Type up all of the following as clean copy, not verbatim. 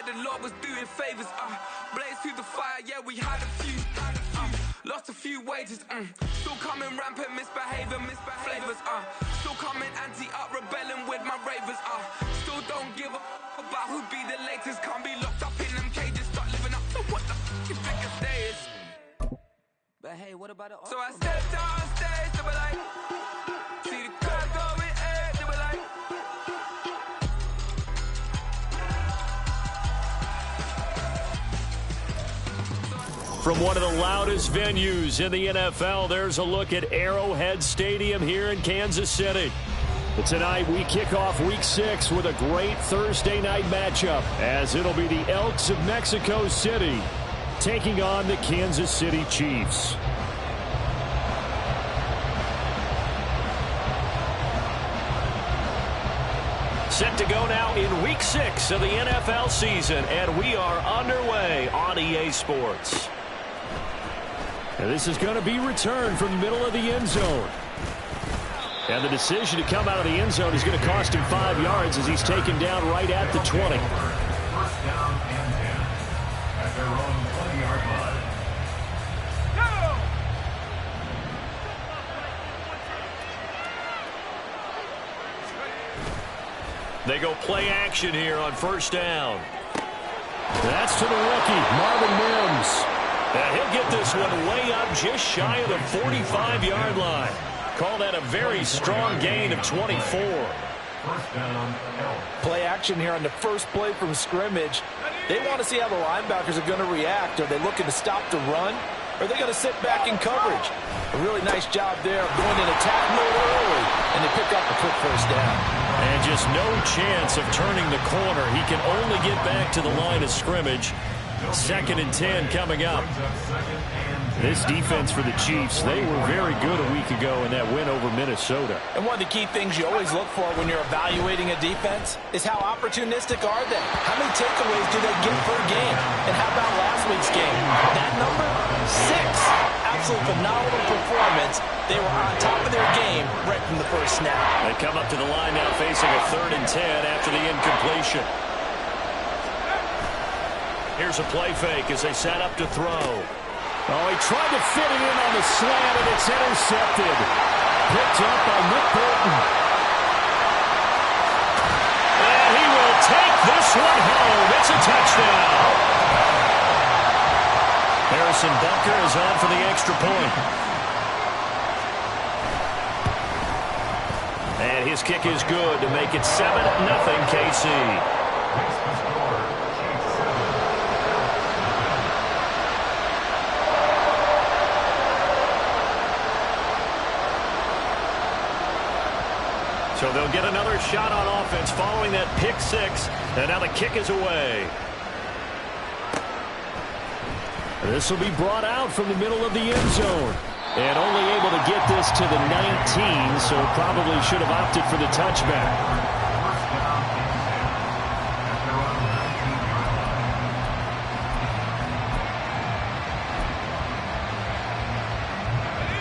the Lord was doing favors. Blaze through the fire, yeah, we had a few. Lost a few wages, still coming rampant, misbehaving, flavors, still coming anti-up, rebelling with my ravers, still don't give a about who be the latest, can't be locked up in them cages, start living up to what the is biggest day is. But hey, what about the So I stepped on stage, they were like, see the crowd going, they were like, from one of the loudest venues in the NFL, there's a look at Arrowhead Stadium here in Kansas City. But tonight we kick off Week 6 with a great Thursday night matchup, as it'll be the Elks of Mexico City taking on the Kansas City Chiefs. Set to go now in Week 6 of the NFL season, and we are underway on EA Sports. And this is going to be returned from the middle of the end zone. And the decision to come out of the end zone is going to cost him 5 yards as he's taken down right at the 20. First down and 10 at their own 20-yard line. They go play action here on first down. That's to the rookie, Marvin Mims. And he'll get this one way up just shy of the 45-yard line. Call that a very strong gain of 24. First down, play action here on the first play from scrimmage. They want to see how the linebackers are going to react. Are they looking to stop the run? Or are they going to sit back in coverage? A really nice job there of going in attack mode early, and they pick up a quick first down. And just no chance of turning the corner. He can only get back to the line of scrimmage. 2nd and 10 coming up. This defense for the Chiefs, they were very good a week ago in that win over Minnesota. And one of the key things you always look for when you're evaluating a defense is how opportunistic are they? How many takeaways do they get per game? And how about last week's game? That number? 6. Absolute phenomenal performance. They were on top of their game right from the first snap. They come up to the line now facing a 3rd and 10 after the incompletion. Here's a play fake as they set up to throw. Oh, he tried to fit it in on the slant, and it's intercepted. Picked up by Nick Bolton. And he will take this one home. It's a touchdown. Harrison Butker is on for the extra point. And his kick is good to make it 7-0 KC. So they'll get another shot on offense following that pick 6. And now the kick is away. This will be brought out from the middle of the end zone. And only able to get this to the 19, so probably should have opted for the touchback.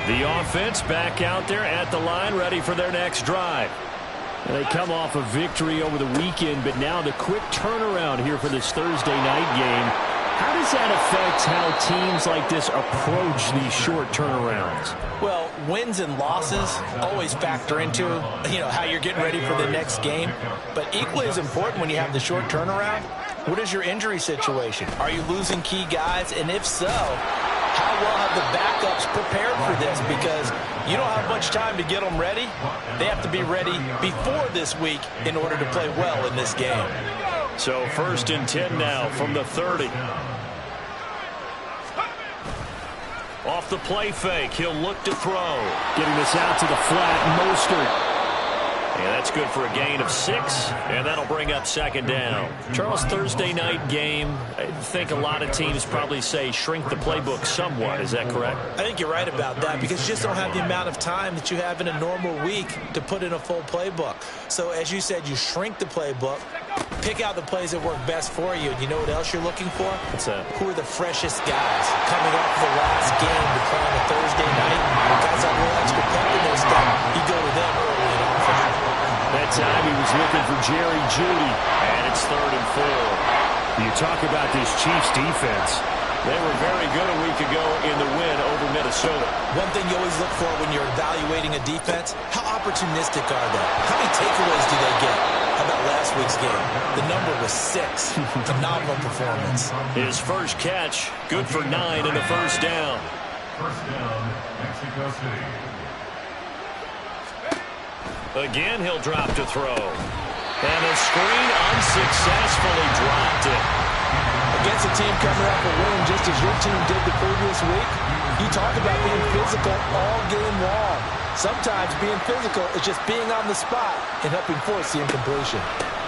The offense back out there at the line, ready for their next drive. They come off a victory over the weekend, but now the quick turnaround here for this Thursday night game. How does that affect how teams like this approach these short turnarounds? Well, wins and losses always factor into, how you're getting ready for the next game. But equally as important when you have the short turnaround, what is your injury situation? Are you losing key guys? And if so, how well have the backups prepared for this? Because you don't have much time to get them ready. They have to be ready before this week in order to play well in this game. So 1st and 10 now from the 30. Off the play fake, he'll look to throw. Getting this out to the flat, Mostert. Yeah, that's good for a gain of 6, and that'll bring up 2nd down. Charles, Thursday night game, I think a lot of teams probably say shrink the playbook somewhat. Is that correct? I think you're right about that because you just don't have the amount of time that you have in a normal week to put in a full playbook. So as you said, you shrink the playbook, pick out the plays that work best for you. And you know what else you're looking for? What's that? Who are the freshest guys coming off the last game to play on a Thursday night? Guys have a little extra pep in their step. You go to them early and often. That time he was looking for Jerry Jeudy, and it's 3rd and 4. You talk about this Chiefs defense. They were very good a week ago in the win over Minnesota. One thing you always look for when you're evaluating a defense, how opportunistic are they? How many takeaways do they get? How about last week's game? The number was 6. Phenomenal performance. His first catch, good for 9 and a first down. First down, Mexico City. Again, he'll drop to throw. And a screen unsuccessfully dropped it. Against a team coming off a win just as your team did the previous week, you talk about being physical all game long. Sometimes being physical is just being on the spot and helping force the incompletion.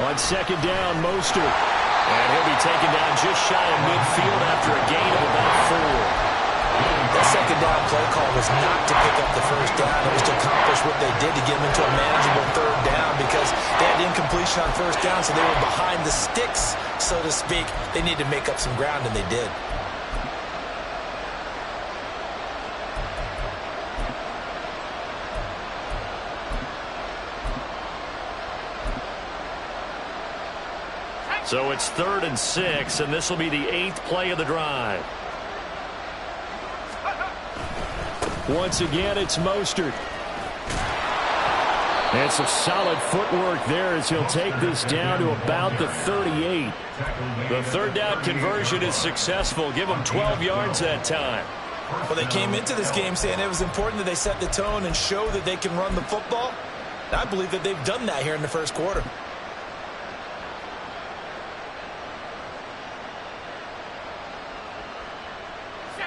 On second down, Mostert. And he'll be taken down just shy of midfield after a gain of about 4. That second down play call was not to pick up the first down. It was to accomplish what they did to get them into a manageable third down because they had incompletion on first down, so they were behind the sticks, so to speak. They needed to make up some ground, and they did. So it's 3rd and 6, and this will be the 8th play of the drive. Once again, it's Mostert. And some solid footwork there as he'll take this down to about the 38. The third down conversion is successful. Give them 12 yards that time. Well, they came into this game saying it was important that they set the tone and show that they can run the football. I believe that they've done that here in the first quarter.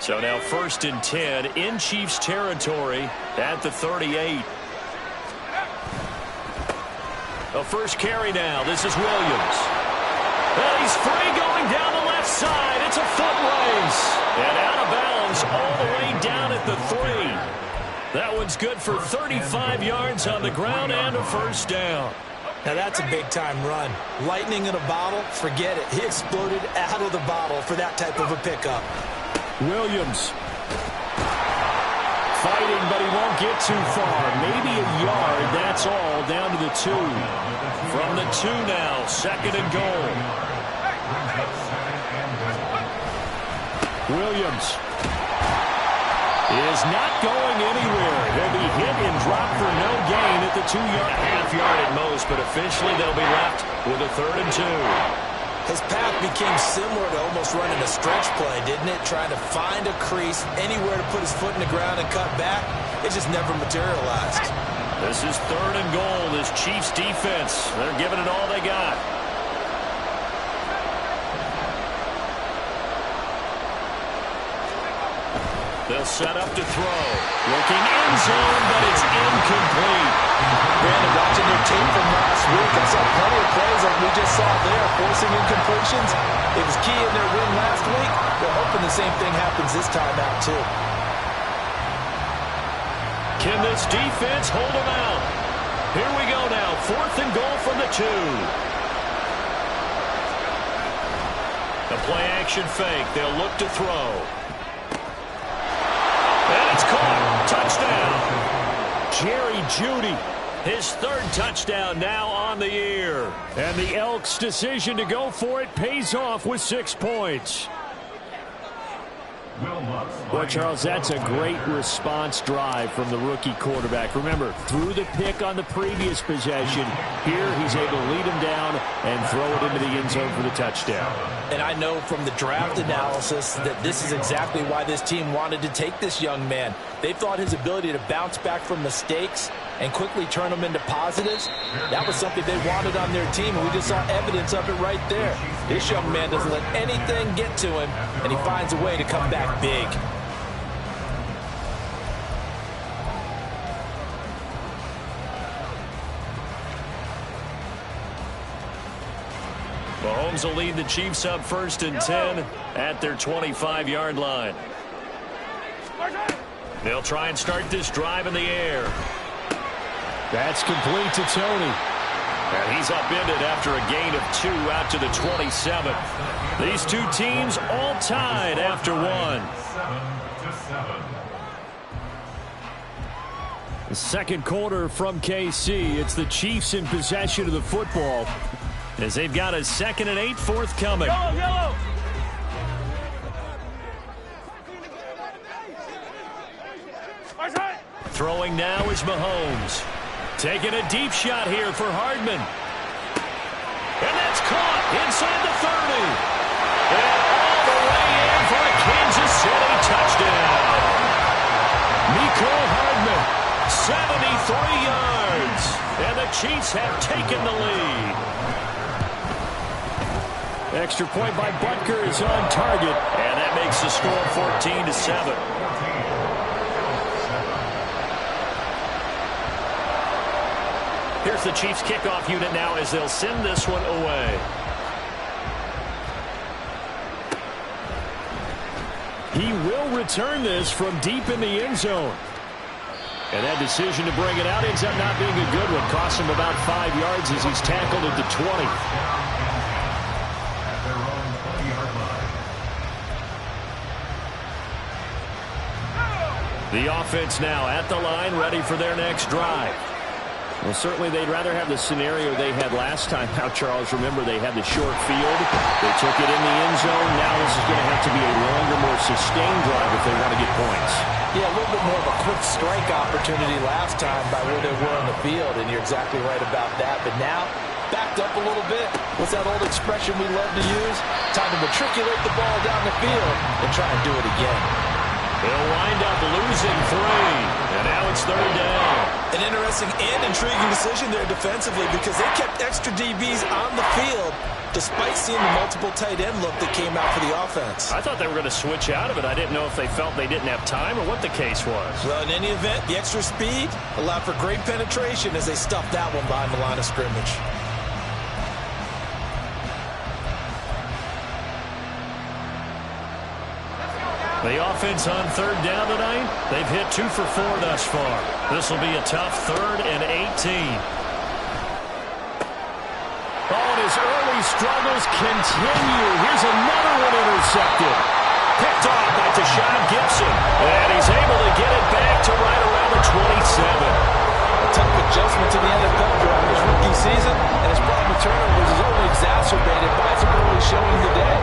So now 1st and 10 in Chiefs territory at the 38. A first carry now. This is Williams. And he's free going down the left side. It's a foot race. And out of bounds all the way down at the 3. That one's good for 35 yards on the ground and a first down. Now that's a big-time run. Lightning in a bottle, forget it. He exploded out of the bottle for that type of a pickup. Williams fighting, but he won't get too far. Maybe a yard, that's all, down to the 2. From the 2 now, 2nd and goal. Williams is not going anywhere. He'll be hit and dropped for no gain at the 2-yard. Half yard at most, but officially they'll be left with a 3rd and 2. His path became similar to almost running a stretch play, didn't it? Trying to find a crease, anywhere to put his foot in the ground and cut back. It just never materialized. This is 3rd and goal. This Chiefs defense, they're giving it all they got. They'll set up to throw. Looking end zone, but it's incomplete. Brandon, watching their tape from last week, I saw plenty of plays like we just saw there, forcing incompletions. It was key in their win last week. They're hoping the same thing happens this time out, too. Can this defense hold them out? Here we go now. 4th and goal from the 2. A play-action fake. They'll look to throw. And it's caught. Touchdown. Jerry Jeudy, his 3rd touchdown now on the year. And the Elks' decision to go for it pays off with 6 points. Well, Charles, that's a great response drive from the rookie quarterback. Remember, threw the pick on the previous possession. Here, he's able to lead him down and throw it into the end zone for the touchdown. And I know from the draft analysis that this is exactly why this team wanted to take this young man. They thought his ability to bounce back from mistakes and quickly turn them into positives, that was something they wanted on their team, and we just saw evidence of it right there. This young man doesn't let anything get to him, and he finds a way to come back big. Mahomes will lead the Chiefs up 1st and 10 at their 25-yard line. They'll try and start this drive in the air. That's complete to Tony. And he's upended after a gain of 2 out to the 27. These two teams all tied after 1. 7-7. The second quarter from KC. It's the Chiefs in possession of the football. as they've got a 2nd and 8 forthcoming. Yellow. Throwing now is Mahomes. Taking a deep shot here for Hardman. And that's caught inside the 30. And all the way in for a Kansas City touchdown. Mecole Hardman, 73 yards. And the Chiefs have taken the lead. Extra point by Butker is on target. And that makes the score 14-7. Here's the Chiefs kickoff unit now as they'll send this one away. He will return this from deep in the end zone. And that decision to bring it out ends up not being a good one. Costs him about 5 yards as he's tackled at the 20. The offense now at the line, ready for their next drive. Well, certainly they'd rather have the scenario they had last time out, Charles. Remember, they had the short field. They took it in the end zone. Now this is going to have to be a longer, more sustained drive if they want to get points. Yeah, a little bit more of a quick strike opportunity last time by where they were on the field, and you're exactly right about that. But now, backed up a little bit. What's that old expression we love to use? Time to matriculate the ball down the field and try and do it again. They'll wind up losing 3, and now it's 3rd down. An interesting and intriguing decision there defensively because they kept extra DBs on the field despite seeing the multiple tight end look that came out for the offense. I thought they were going to switch out of it. I didn't know if they felt they didn't have time or what the case was. Well, in any event, the extra speed allowed for great penetration as they stuffed that one behind the line of scrimmage. The offense on 3rd down tonight, they've hit 2 for 4 thus far. This will be a tough 3rd and 18. Oh, and his early struggles continue. Here's another one intercepted. Picked off by Deshaun Gibson. And he's able to get it back to right around the 27. A tough adjustment to the NFL throughout his rookie season, and his problem with turnovers is only exacerbated by his early showing today.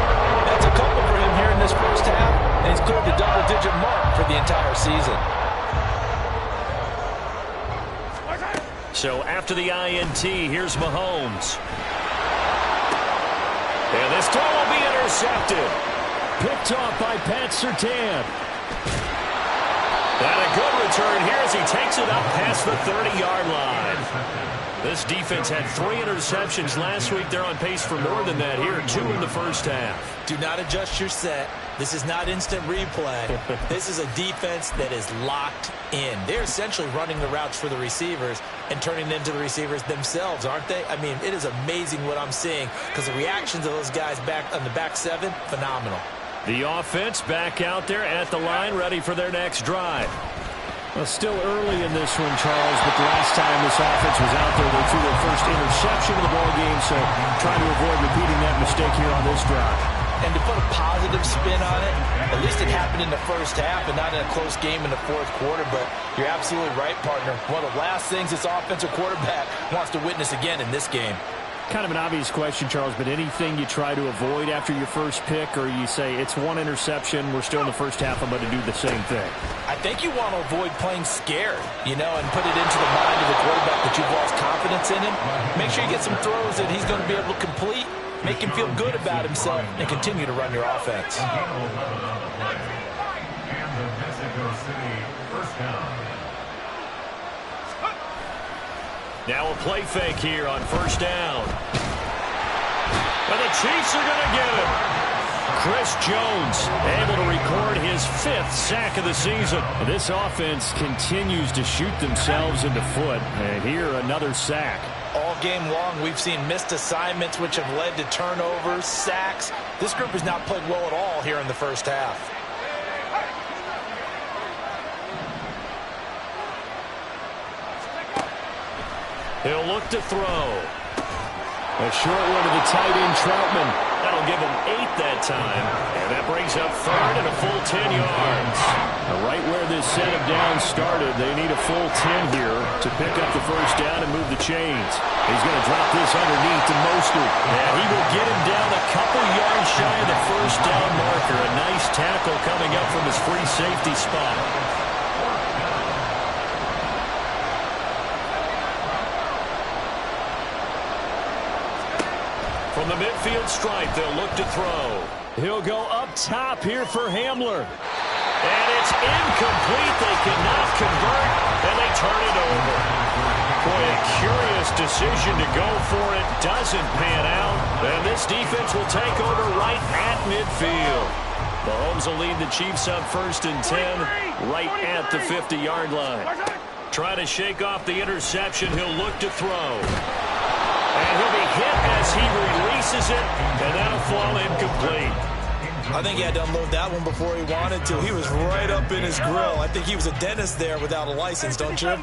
That's a couple for him here in this first half, and he's cleared the double-digit mark for the entire season. So after the INT, here's Mahomes. And this throw will be intercepted. Picked off by Pat Surtain. And a good return here as he takes it up past the 30-yard line. This defense had 3 interceptions last week. They're on pace for more than that here. 2 in the first half. Do not adjust your set. This is not instant replay. This is a defense that is locked in. They're essentially running the routes for the receivers and turning them into the receivers themselves, aren't they? I mean, it is amazing what I'm seeing because the reactions of those guys back on the back 7, phenomenal. The offense back out there at the line, ready for their next drive. Well, still early in this one, Charles, but the last time this offense was out there, they threw their first interception of the ball game, so trying to avoid repeating that mistake here on this drive. And to put a positive spin on it, at least it happened in the first half and not in a close game in the 4th quarter, but you're absolutely right, partner. One of the last things this offensive quarterback wants to witness again in this game. Kind of an obvious question, Charles, but anything you try to avoid after your first pick, or you say it's 1 interception, we're still in the first half, I'm going to do the same thing? I think you want to avoid playing scared, and put it into the mind of the quarterback that you've lost confidence in him. Make sure you get some throws that he's going to be able to complete, make him feel good about himself, and continue to run your offense. And the Mexico City first down. Now a play fake here on 1st down. And the Chiefs are going to get it. Chris Jones able to record his 5th sack of the season. This offense continues to shoot themselves in the foot. And here another sack. All game long, we've seen missed assignments which have led to turnovers, sacks. This group has not played well at all here in the first half. He'll look to throw. A short one to the tight end, Troutman. That'll give him 8 that time. And that brings up 3rd and a full 10 yards. Right where this set of downs started, they need a full 10 here to pick up the first down and move the chains. He's going to drop this underneath to Mostert. free safety spot. From the midfield stripe, they'll look to throw. He'll go up top here for Hamler. And it's incomplete. They cannot convert, and they turn it over. Boy, a curious decision to go for it. Doesn't pan out. And this defense will take over right at midfield. Mahomes will lead the Chiefs up 1st and 10, right at the 50-yard line. Trying to shake off the interception. He'll look to throw. And he'll be hit as he releases it, and that'll fall incomplete. I think he had to unload that one before he wanted to. He was right up in his grill. I think he was a dentist there without a license, don't you?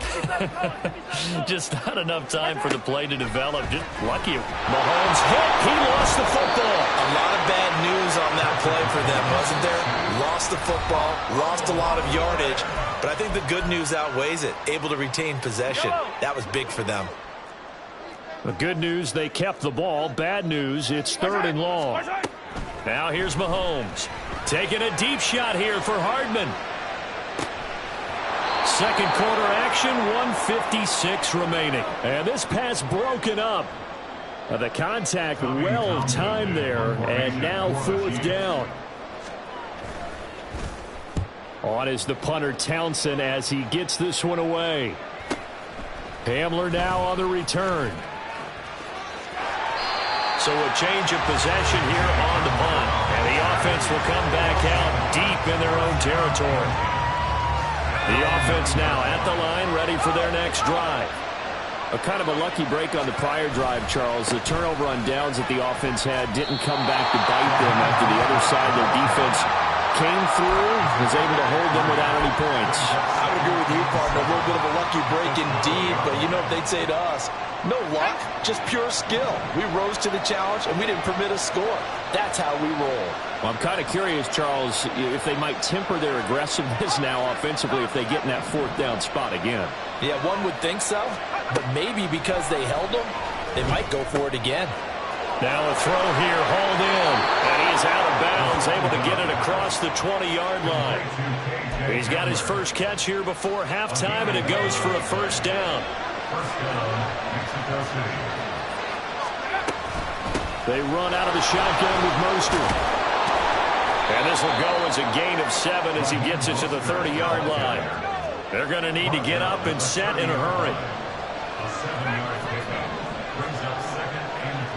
Just not enough time for the play to develop. Just lucky. Mahomes hit. He lost the football. A lot of bad news on that play for them, wasn't there? Lost the football, lost a lot of yardage, but I think the good news outweighs it. Able to retain possession. That was big for them. The good news, they kept the ball. Bad news, it's 3rd and long. Now here's Mahomes. Taking a deep shot here for Hardman. Second quarter action, 1:56 remaining. And this pass broken up. The contact well timed there, and now 4th down. On is the punter Townsend as he gets this one away. Hamler now on the return. So a change of possession here on the punt. And the offense will come back out deep in their own territory. The offense now at the line, ready for their next drive. A kind of a lucky break on the prior drive, Charles. The turnover on downs that the offense had didn't come back to bite them after the other side. Their defense came through, was able to hold them without any points. I would agree with you, partner. A little bit of a lucky break indeed, but you know what they'd say to us? No luck, just pure skill. We rose to the challenge, and we didn't permit a score. That's how we roll. Well, I'm kind of curious, Charles, if they might temper their aggressiveness now offensively if they get in that 4th down spot again. Yeah, one would think so, but maybe because they held them, they might go for it again. Now a throw here, hauled in, and he is out of bounds, able to get it across the 20-yard line. He's got his first catch here before halftime, and it goes for a 1st down. They run out of the shotgun with Mostert. And this will go as a gain of 7 as he gets it to the 30-yard line. They're going to need to get up and set in a hurry. A 7-yard pickup brings up 2nd and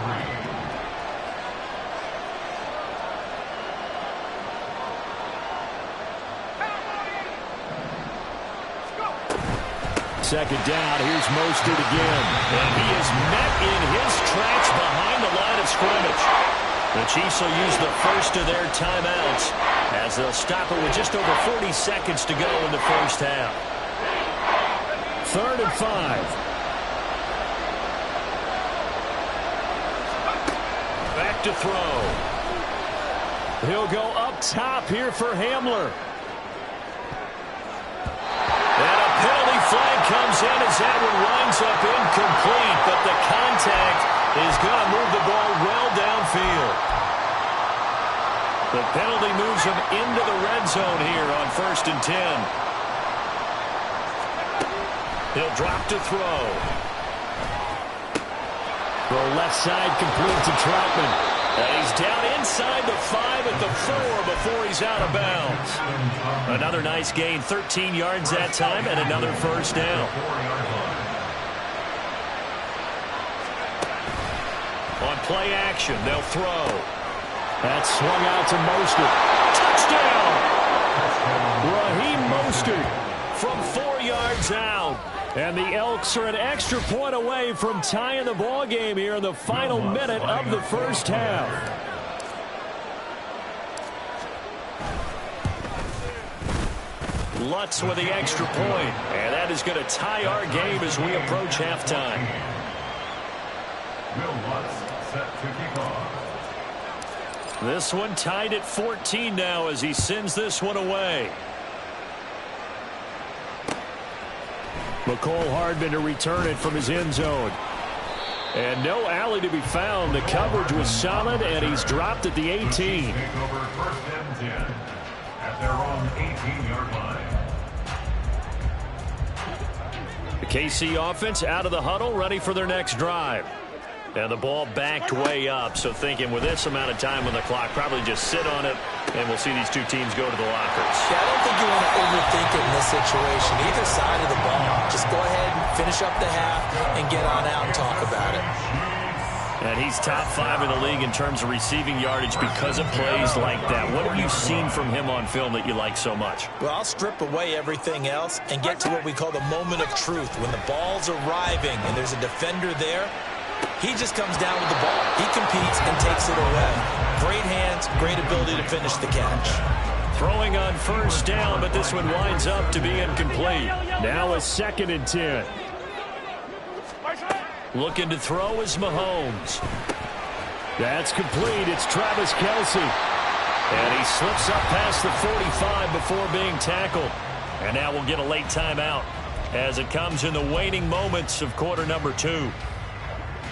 3. Second down, here's Mostert again. And he is met in his tracks behind the line of scrimmage. The Chiefs will use the first of their timeouts as they'll stop it with just over 40 seconds to go in the first half. 3rd and 5. Back to throw. He'll go up top here for Hamler. And a penalty flag comes in as that one winds up incomplete, but the contact is going to move the ball well downfield. The penalty moves him into the red zone here on 1st and 10. He'll drop to throw. Throw left side complete to Troutman. And he's down inside the 5 at the 4 before he's out of bounds. Another nice gain, 13 yards that time, and another 1st down. On play action, they'll throw. That's swung out to Mostert. Touchdown! Raheem Mostert from 4 yards out. And the Elks are an extra point away from tying the ball game here in the final minute of the first half. Lutz with the extra point, and that is going to tie our game as we approach halftime. Will Lutz set to kick off. This one tied at 14 now as he sends this one away. McCole Hardman to return it from his end zone. And no alley to be found. The coverage was solid, and he's dropped at the 18. Take over 1st and 10 at at their own 18-yard line. The KC offense out of the huddle, ready for their next drive. And the ball backed way up, so thinking with this amount of time on the clock, probably just sit on it, and we'll see these two teams go to the lockers. Yeah, I don't think you want to overthink it in this situation. Either side of the ball, just go ahead and finish up the half and get on out and talk about it. And he's top 5 in the league in terms of receiving yardage because of plays like that. What have you seen from him on film that you like so much? Well, I'll strip away everything else and get to what we call the moment of truth. When the ball's arriving and there's a defender there, he just comes down with the ball. He competes and takes it away. Great hands, great ability to finish the catch. Throwing on first down, but this one winds up to be incomplete. Now a 2nd and 10. Looking to throw is Mahomes. That's complete. It's Travis Kelce. And he slips up past the 45 before being tackled. And now we'll get a late timeout as it comes in the waning moments of quarter number 2.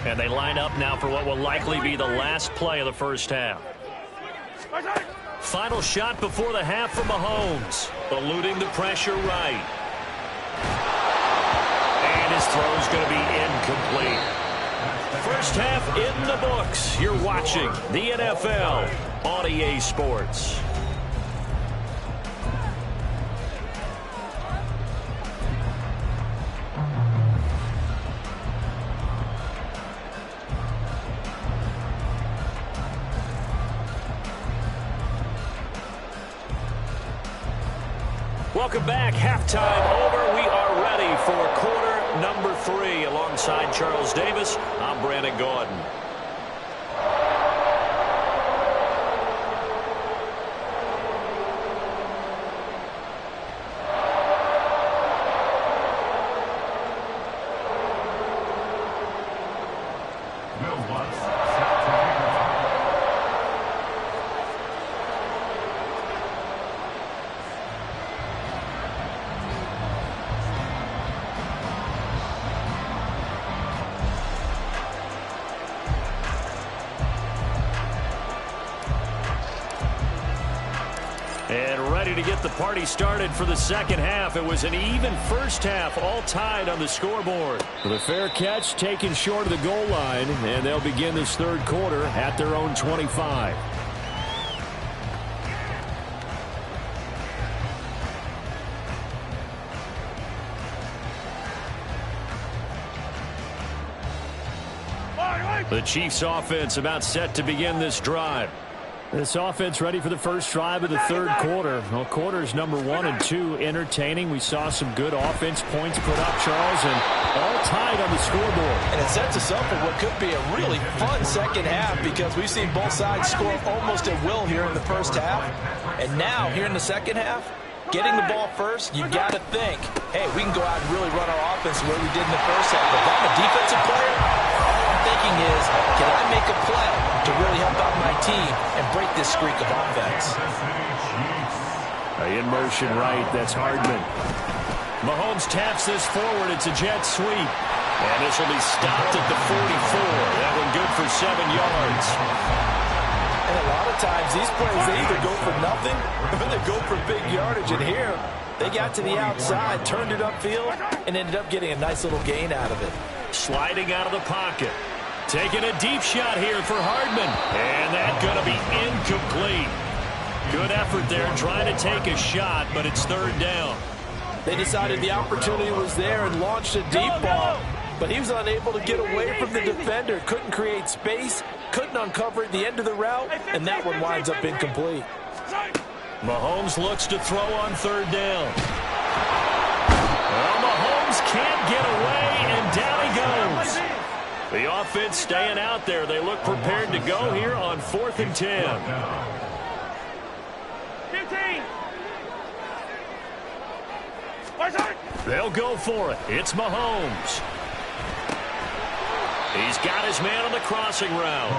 And they line up now for what will likely be the last play of the first half. Final shot before the half for Mahomes. Eluding the pressure right. And his throw's going to be incomplete. First half in the books. You're watching the NFL on EA Sports. Welcome back. Halftime over. We are ready for quarter number 3. Alongside Charles Davis, I'm Brandon Gordon. To get the party started for the second half. It was an even first half, all tied on the scoreboard. The fair catch taken short of the goal line, and they'll begin this third quarter at their own 25. The Chiefs offense about set to begin this drive. This offense ready for the first drive of the third quarter. Well, quarters number 1 and 2 entertaining. We saw some good offense points put up, Charles, and all tied on the scoreboard. And it sets us up for what could be a really fun second half because we've seen both sides score almost at will here in the first half. And now, here in the second half, getting the ball first, you've got to think, hey, we can go out and really run our offense the way we did in the first half. But if I'm a defensive player, all I'm thinking is, can I make a play to really help out my team and break this streak of offense? In motion right, that's Hardman. Mahomes taps this forward. It's a jet sweep. And this will be stopped at the 44. That one good for 7 yards. And a lot of times these plays, they either go for nothing or they go for big yardage. And here, they got to the outside, turned it upfield, and ended up getting a nice little gain out of it. Sliding out of the pocket. Taking a deep shot here for Hardman. And that's going to be incomplete. Good effort there trying to take a shot, but it's third down. They decided the opportunity was there and launched a deep ball, but he was unable to get away from the defender. Couldn't create space, couldn't uncover at the end of the route, and that one winds up incomplete. Mahomes looks to throw on third down. Well, Mahomes can't get away, and down he goes. The offense staying out there. They look prepared to go here on 4th and 10. 15. They'll go for it. It's Mahomes. He's got his man on the crossing route.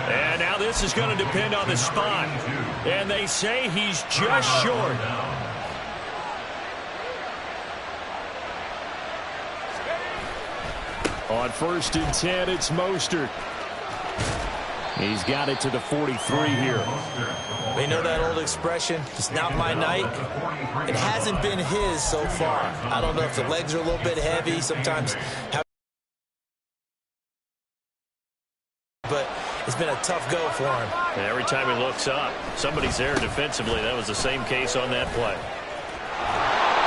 And now this is going to depend on the spot. And they say he's just short. On 1st and 10, it's Mostert. He's got it to the 43 here. We know that old expression, it's not my night. It hasn't been his so far. I don't know if the legs are a little bit heavy. Sometimes, but it's been a tough go for him. And every time he looks up, somebody's there defensively. That was the same case on that play.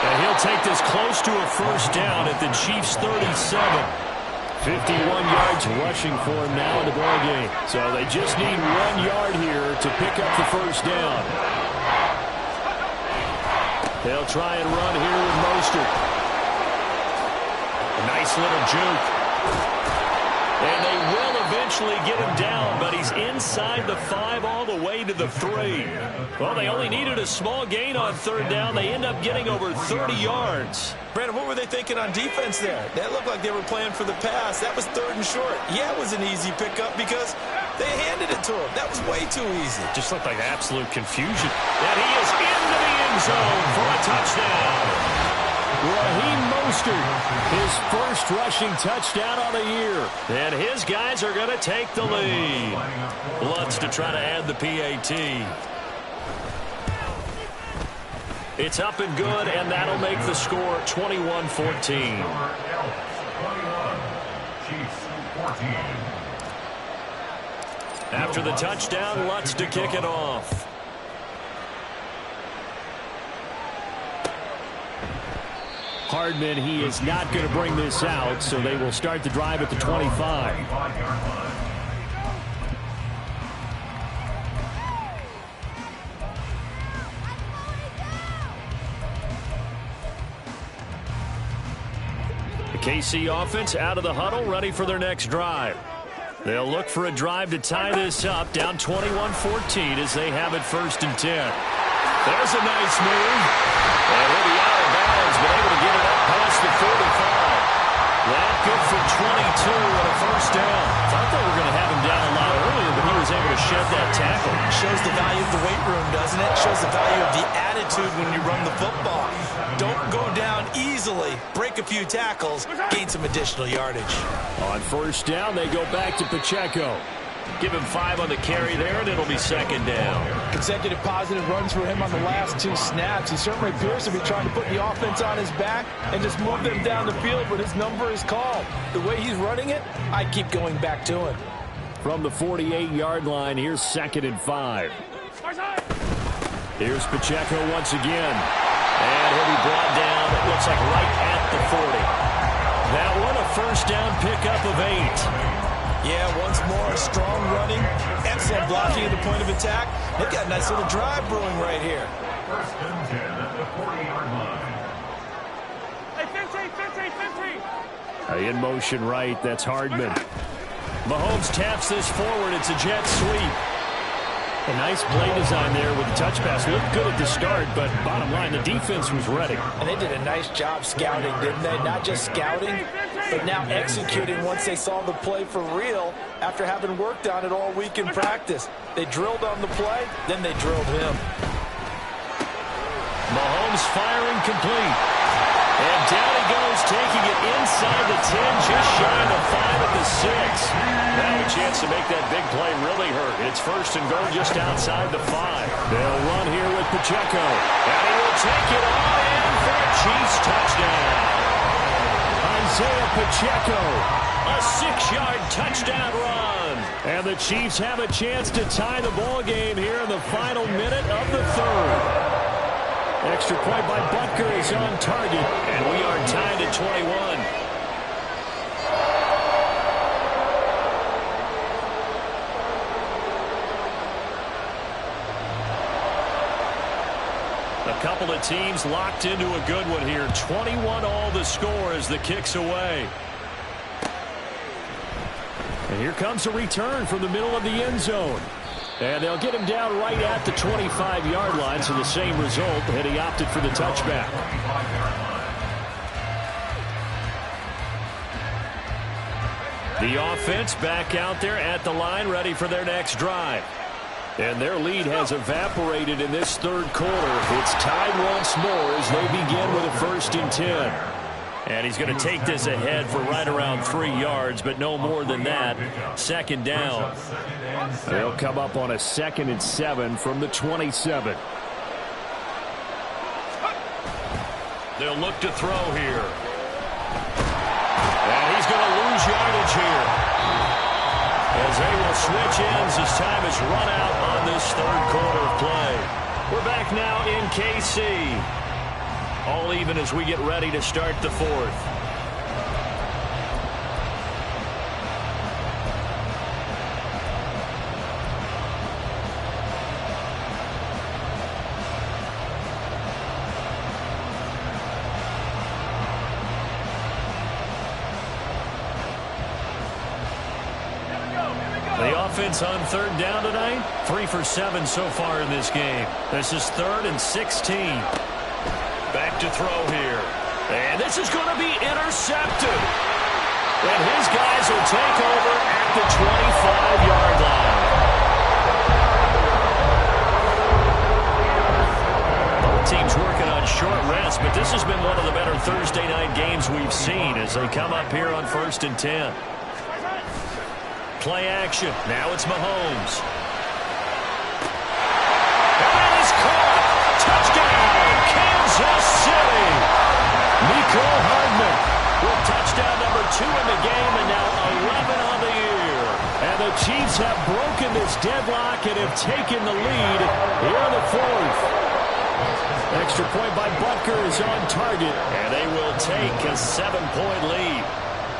And he'll take this close to a first down at the Chiefs' 37. 51 yards rushing for him now in the ball game. So they just need 1 yard here to pick up the first down. They'll try and run here with Mostert. A nice little juke. And they will eventually get him down, but he's inside the 5 all the way to the 3. Well, they only needed a small gain on third down. They end up getting over 30 yards. Brandon, what were they thinking on defense there? That looked like they were playing for the pass. That was 3rd and short. Yeah, it was an easy pickup because they handed it to him. That was way too easy. Just looked like absolute confusion. And he is into the end zone for a touchdown. Raheem Mostert, his first rushing touchdown on the year. And his guys are going to take the lead. Lutz to try to add the PAT. It's up and good, and that'll make the score 21-14. After the touchdown, Lutz to kick it off. Hardman, he is not going to bring this out, so they will start the drive at the 25. The KC offense out of the huddle, ready for their next drive. They'll look for a drive to tie this up, down 21-14 as they have it 1st and 10. There's a nice move. And he'll be out of bounds, but able to get it up past the 45. That good for 22 and a first down. Thought they were going to have him down a lot earlier, but he was able to shed that tackle. Shows the value of the weight room, doesn't it? Shows the value of the attitude when you run the football. Don't go down easily. Break a few tackles. Gain some additional yardage. On first down, they go back to Pacheco. Give him 5 on the carry there, and it'll be 2nd down. Consecutive positive runs for him on the last 2 snaps. He certainly appears to be trying to put the offense on his back and just move them down the field, but his number is called. The way he's running it, I keep going back to him. From the 48-yard line, here's 2nd and 5. Here's Pacheco once again. And he'll be brought down, it looks like right at the 40. That one, a first down pickup of 8. Yeah, once more, strong running, excellent blocking at the point of attack. They've got a nice little drive brewing right here. 1st and 10 at the 40-yard line. In motion right, that's Hardman. Mahomes taps this forward. It's a jet sweep. A nice play design there with the touch pass. Looked good at the start, but bottom line, the defense was ready. And they did a nice job scouting, didn't they? Not just scouting, but now executing once they saw the play for real after having worked on it all week in practice. They drilled on the play, then they drilled him. Mahomes firing complete. And down he goes, taking it inside the 10, just shy of the 5 at the 6. Now a chance to make that big play really hurt. It's 1st and goal just outside the 5. They'll run here with Pacheco. And he will take it all in for a Chiefs touchdown. Isaiah Pacheco, a 6-yard touchdown run. And the Chiefs have a chance to tie the ball game here in the final minute of the 3rd. Extra point by Butker is on target, and we are tied at 21. A couple of teams locked into a good one here. 21 all the score as the kick's away. And here comes a return from the middle of the end zone. And they'll get him down right at the 25-yard line, so the same result, and he opted for the touchback. The offense back out there at the line, ready for their next drive. And their lead has evaporated in this 3rd quarter. It's tied once more as they begin with a 1st and 10. And he's going to take this ahead for right around 3 yards, but no more than that. Second down. They'll come up on a 2nd and 7 from the 27. They'll look to throw here. And he's going to lose yardage here, as they will switch ends as time is run out on this third quarter of play. We're back now in KC. All even as we get ready to start the fourth. Offense on third down tonight. 3 for 7 so far in this game. This is 3rd and 16. Back to throw here. And this is going to be intercepted. And his guys will take over at the 25-yard line. Both teams working on short rest, but this has been one of the better Thursday night games we've seen as they come up here on 1st and 10. Play action. Now it's Mahomes. And that is caught. Touchdown, Kansas City. Nico Hardman with touchdown number 2 in the game, and now 11 on the year. And the Chiefs have broken this deadlock and have taken the lead here in the fourth. Extra point by Butker is on target, and they will take a 7-point lead.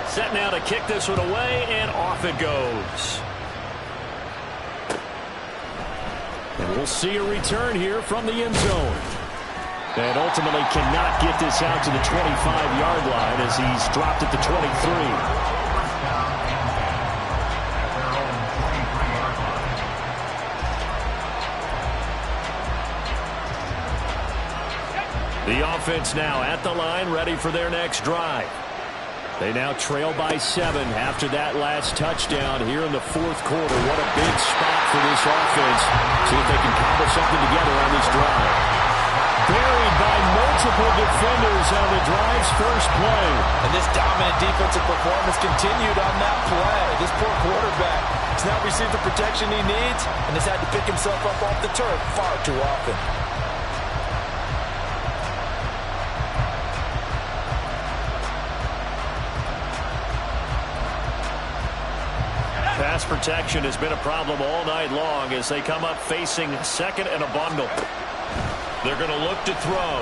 Set now to kick this one away, and off it goes. And we'll see a return here from the end zone. And ultimately cannot get this out to the 25-yard line as he's dropped at the 23. The offense now at the line, ready for their next drive. They now trail by 7 after that last touchdown here in the fourth quarter. What a big spot for this offense. See if they can cobble something together on this drive. Buried by multiple defenders on the drive's first play. And this dominant defensive performance continued on that play. This poor quarterback has now received the protection he needs and has had to pick himself up off the turf far too often. Pass protection has been a problem all night long as they come up facing 2nd and a bundle. They're going to look to throw.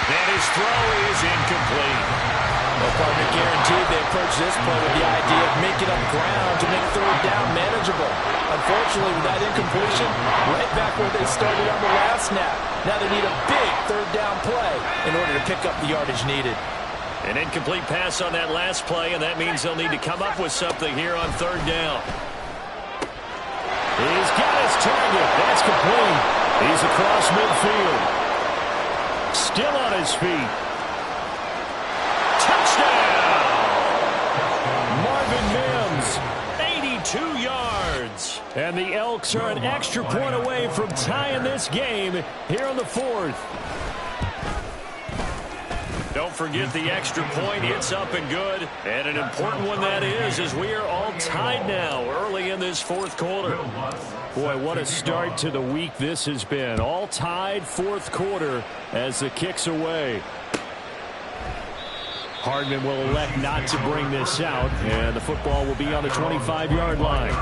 And his throw is incomplete. Well, partner, guaranteed they approach this play with the idea of making up ground to make third down manageable. Unfortunately, with that incompletion, right back where they started on the last snap. Now they need a big third down play in order to pick up the yardage needed. An incomplete pass on that last play, and that means they'll need to come up with something here on third down. He's got his target. That's complete. He's across midfield. Still on his feet. Touchdown! Marvin Mims, 82 yards. And the Elks are an extra point away from tying this game here in the fourth. Don't forget the extra point. It's up and good. And an important one that is, as we are all tied now early in this fourth quarter. Boy, what a start to the week this has been. All tied fourth quarter as the kick's away. Hardman will elect not to bring this out, and the football will be on the 25-yard line.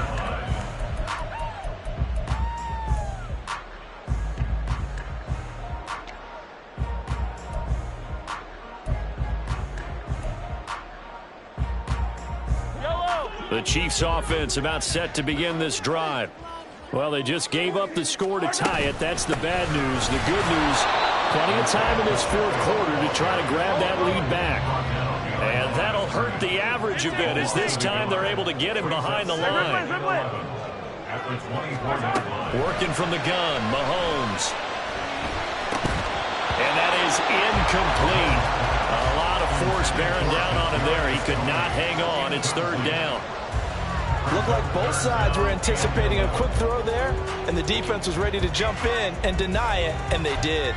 The Chiefs offense about set to begin this drive. Well, they just gave up the score to tie it. That's the bad news. The good news, plenty of time in this fourth quarter to try to grab that lead back. And that'll hurt the average a bit as this time they're able to get him behind the line. Working from the gun, Mahomes. And that is incomplete. A lot of force bearing down on him there. He could not hang on. It's third down. Looked like both sides were anticipating a quick throw there, and the defense was ready to jump in and deny it, and they did.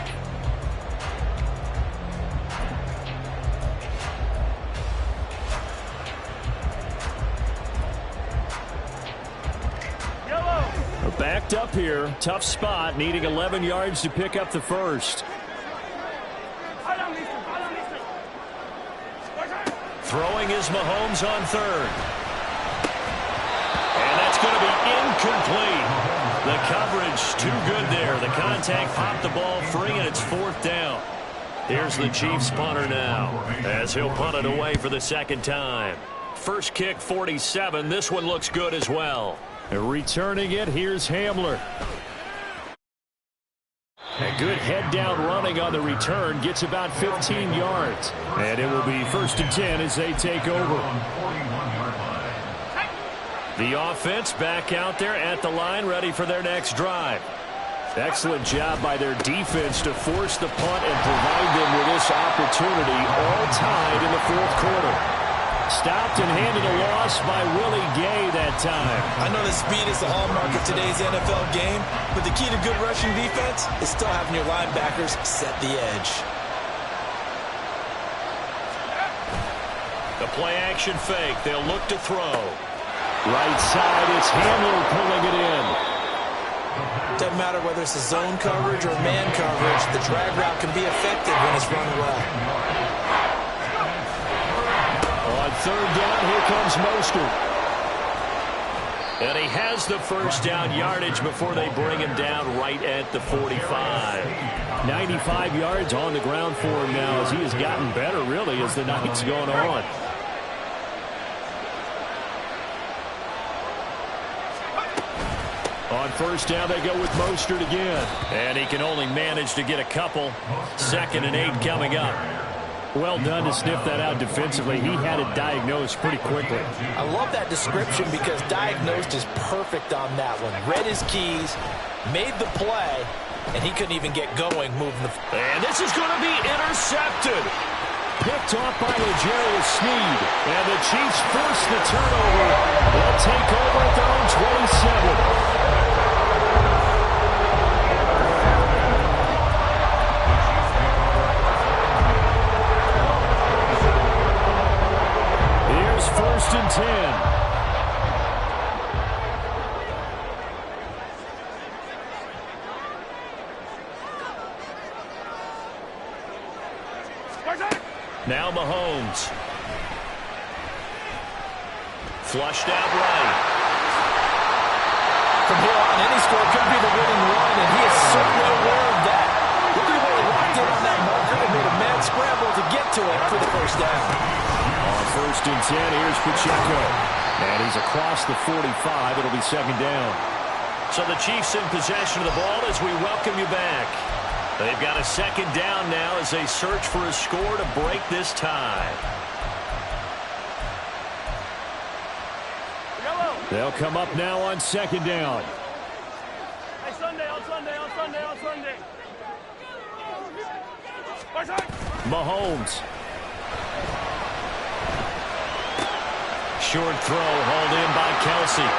backed up here. Tough spot, needing 11 yards to pick up the first. Throwing is Mahomes on third. And that's going to be incomplete. The coverage too good there. The contact popped the ball free, and it's fourth down. Here's the Chiefs punter now, as he'll punt it away for the second time. First kick, 47. This one looks good as well. Returning it, here's Hamler. A good head-down running on the return. Gets about 15 yards. And it will be 1st and 10 as they take over. The offense back out there at the line, ready for their next drive. Excellent job by their defense to force the punt and provide them with this opportunity, all tied in the fourth quarter. Stopped and handed a loss by Willie Gay that time. I know that speed is the hallmark of today's NFL game, but the key to good rushing defense is still having your linebackers set the edge. The play-action fake. They'll look to throw. Right side, it's Hamler pulling it in. Doesn't matter whether it's a zone coverage or man coverage, the drag route can be effective when it's run well. On third down, here comes Mostert. And he has the first down yardage before they bring him down right at the 45. 95 yards on the ground for him now as he has gotten better, really, as the night's going on. On first down, they go with Mostert again. And he can only manage to get a couple. 2nd and 8 coming up. Well done to sniff that out defensively. He had it diagnosed pretty quickly. I love that description because diagnosed is perfect on that one. Read his keys, made the play, and he couldn't even get going moving the... And this is going to be intercepted. Picked off by L'Jarius Sneed. And the Chiefs force the turnover. They'll take over at their own 27. Here's 1st and 10. Now Mahomes. Flushed out right. From here on, any score could be the winning run, and he is certainly aware of that. Look at where he locked in on that marker and made a mad scramble to get to it for the first down. On 1st and 10, here's Pacheco. And he's across the 45. It'll be 2nd down. So the Chiefs in possession of the ball as we welcome you back. They've got a 2nd down now as they search for a score to break this tie. They'll come up now on 2nd down. Hey, Sunday. Mahomes. Short throw hauled in by Kelsey.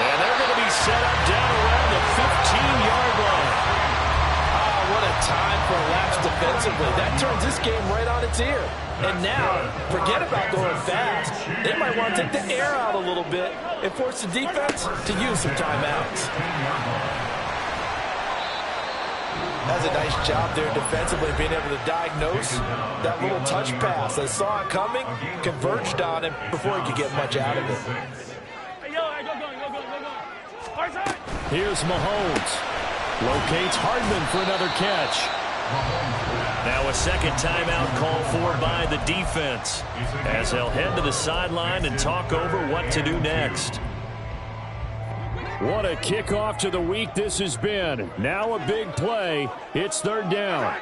And they're going to be set up down around the 15-yard line. What a time for a lapse defensively. That turns this game right on its ear. And now, forget about going fast. They might want to take the air out a little bit and force the defense to use some timeouts. That's a nice job there defensively, being able to diagnose that little touch pass. They saw it coming, converged on him before he could get much out of it. Here's Mahomes. Locates Hardman for another catch. Now a 2nd timeout called for by the defense as they'll head to the sideline and talk over what to do next. What a kickoff to the week this has been. Now a big play. It's 3rd down.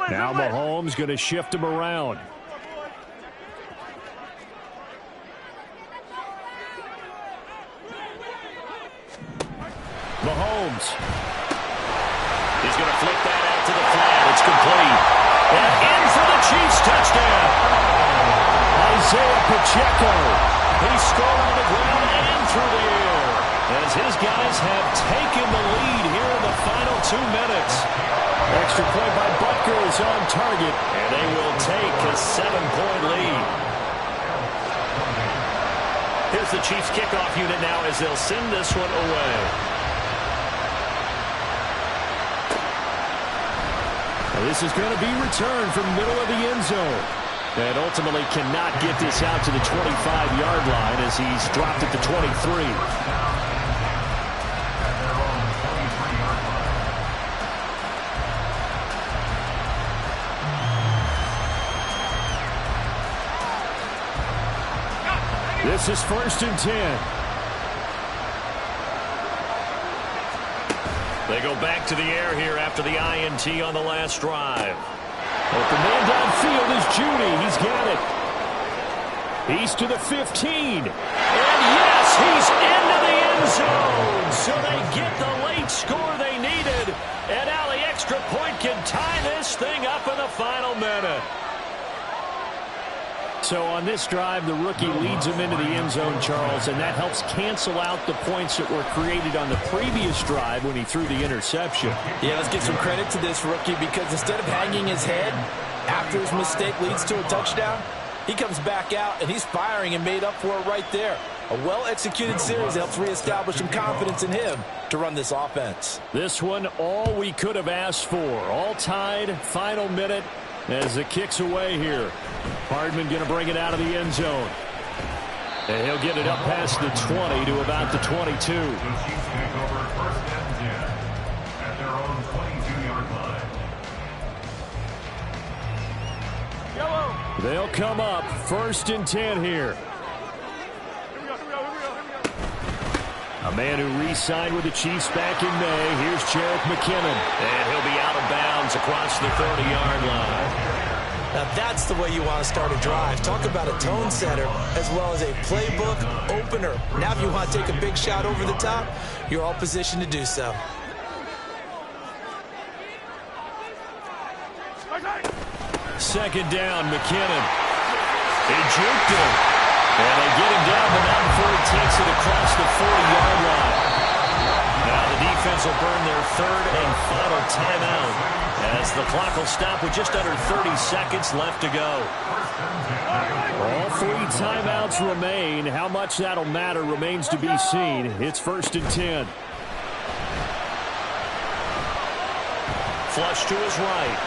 Now Mahomes going to shift him around. Mahomes. He's going to flip that out to the flat. It's complete. And in for the Chiefs touchdown. Isaiah Pacheco. He scored on the ground and through the air as his guys have taken the lead here in the final 2 minutes. Extra point by Butker is on target, and they will take a a 7-point lead. Here's the Chiefs kickoff unit now as they'll send this one away. Now this is going to be returned from middle of the end zone. And ultimately cannot get this out to the 25-yard line as he's dropped at the 23. This is 1st and 10. They go back to the air here after the INT on the last drive. Open man downfield is Judy. He's got it. He's to the 15. And yes, he's into the end zone. So they get the late score they needed. And now the extra point can tie this thing up in the final minute. So on this drive, the rookie leads him into the end zone, Charles, and that helps cancel out the points that were created on the previous drive when he threw the interception. Yeah, let's give some credit to this rookie because instead of hanging his head after his mistake leads to a touchdown, he comes back out and he's firing and made up for it right there. A well-executed series helps reestablish some confidence in him to run this offense. This one, all we could have asked for. All tied, final minute. As the kick's away here. Hardman going to bring it out of the end zone. And he'll get it up past the 20 to about the 22. The Chiefs take over 1st and 10 at their own 22-yard line. Yellow. They'll come up 1st and 10 here. A man who re-signed with the Chiefs back in May. Here's Jarek McKinnon. And he'll be out of bounds across the 30-yard line. Now that's the way you want to start a drive. Talk about a tone setter as well as a playbook opener. Now if you want to take a big shot over the top, you're all positioned to do so. Second down, McKinnon. He juked him. And they get him down the mountain before he takes it across the 40-yard line. Now the defense will burn their 3rd and final timeout as the clock will stop with just under 30 seconds left to go. All 3 timeouts remain. How much that'll matter remains to be seen. It's 1st and 10. Flush to his right.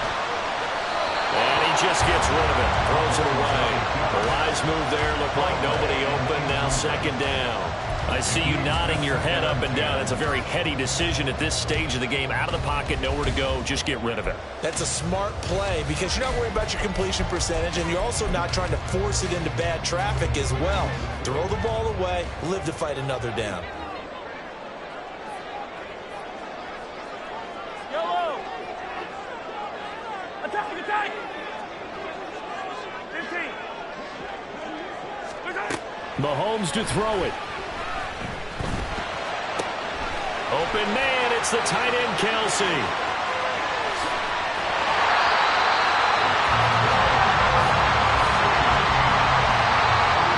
And he just gets rid of it. Throws it away. The wise move there. Looked like nobody open. Now 2nd down. I see you nodding your head up and down. It's a very heady decision at this stage of the game. Out of the pocket, nowhere to go. Just get rid of it. That's a smart play because you're not worried about your completion percentage, and you're also not trying to force it into bad traffic as well. Throw the ball away. Live to fight another down. Yellow. Attack, attack. 15. Mahomes to throw it. Open man, it's the tight end, Kelsey.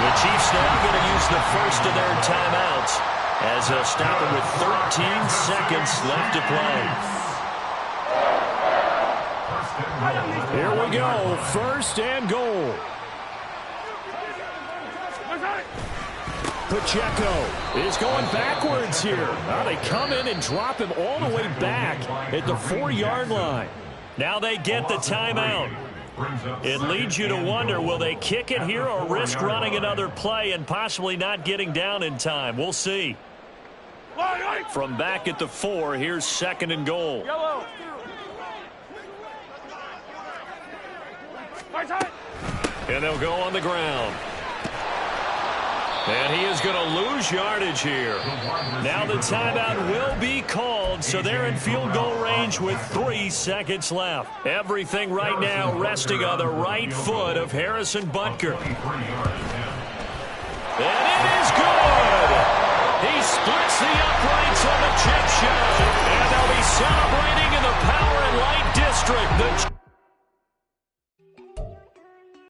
The Chiefs now going to use the first of their timeouts as they'll stop it with 13 seconds left to play. Here we go, 1st and goal. Pacheco is going backwards here. Now they come in and drop him all the way back at the 4-yard line. Now they get the timeout. It leads you to wonder, will they kick it here or risk running another play and possibly not getting down in time? We'll see. From back at the 4, here's 2nd and goal. Yellow. And they'll go on the ground. And he is going to lose yardage here. Now the timeout will be called, so they're in field goal range with 3 seconds left. Everything right now resting on the right foot of Harrison Butker. And it is good! He splits the uprights on the chip shot. And they'll be celebrating in the Power and Light District.